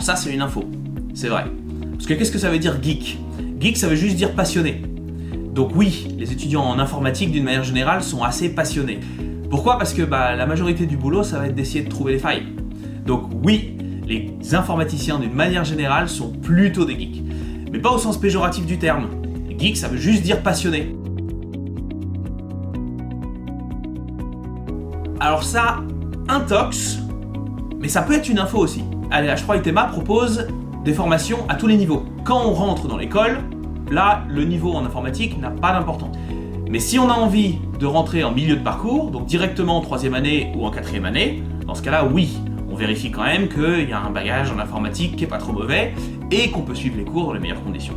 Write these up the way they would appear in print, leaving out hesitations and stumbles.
Alors ça, c'est une info, c'est vrai. Parce que qu'est-ce que ça veut dire geek? Geek, ça veut juste dire passionné. Donc oui, les étudiants en informatique, d'une manière générale, sont assez passionnés. Pourquoi? Parce que la majorité du boulot, ça va être d'essayer de trouver les failles. Donc oui, les informaticiens, d'une manière générale, sont plutôt des geeks. Mais pas au sens péjoratif du terme. Geek, ça veut juste dire passionné. Alors ça, intox, mais ça peut être une info aussi. Allez, H3 Itema propose des formations à tous les niveaux. Quand on rentre dans l'école, là, le niveau en informatique n'a pas d'importance. Mais si on a envie de rentrer en milieu de parcours, donc directement en 3e année ou en 4e année, dans ce cas-là, oui, on vérifie quand même qu'il y a un bagage en informatique qui est pas trop mauvais et qu'on peut suivre les cours dans les meilleures conditions.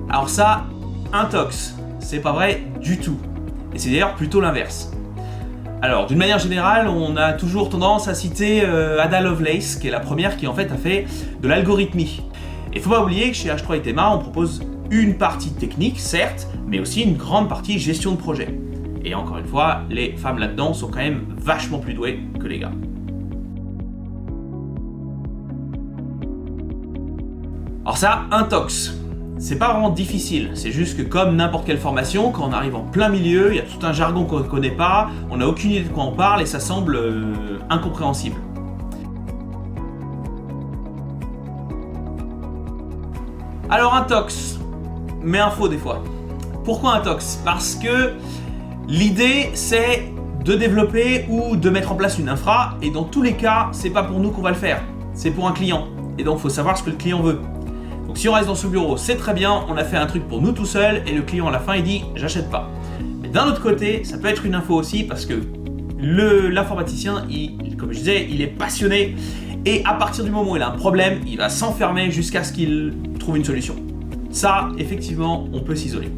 Alors ça, intox, c'est pas vrai du tout. Et c'est d'ailleurs plutôt l'inverse. Alors, d'une manière générale, on a toujours tendance à citer Ada Lovelace, qui est la première qui en fait a fait de l'algorithmie. Et faut pas oublier que chez H3 Itema, on propose une partie technique, certes, mais aussi une grande partie gestion de projet. Et encore une fois, les femmes là-dedans sont quand même vachement plus douées que les gars. Alors ça, intox. C'est pas vraiment difficile, c'est juste que comme n'importe quelle formation, quand on arrive en plein milieu, il y a tout un jargon qu'on ne connaît pas, on n'a aucune idée de quoi on parle et ça semble incompréhensible. Alors intox, mais info des fois. Pourquoi intox? Parce que l'idée c'est de développer ou de mettre en place une infra et dans tous les cas, c'est pas pour nous qu'on va le faire, c'est pour un client. Et donc il faut savoir ce que le client veut. Donc si on reste dans ce bureau, c'est très bien, on a fait un truc pour nous tout seul et le client à la fin il dit j'achète pas. Mais d'un autre côté, ça peut être une info aussi parce que l'informaticien, comme je disais, il est passionné et à partir du moment où il a un problème, il va s'enfermer jusqu'à ce qu'il trouve une solution. Ça, effectivement, on peut s'isoler.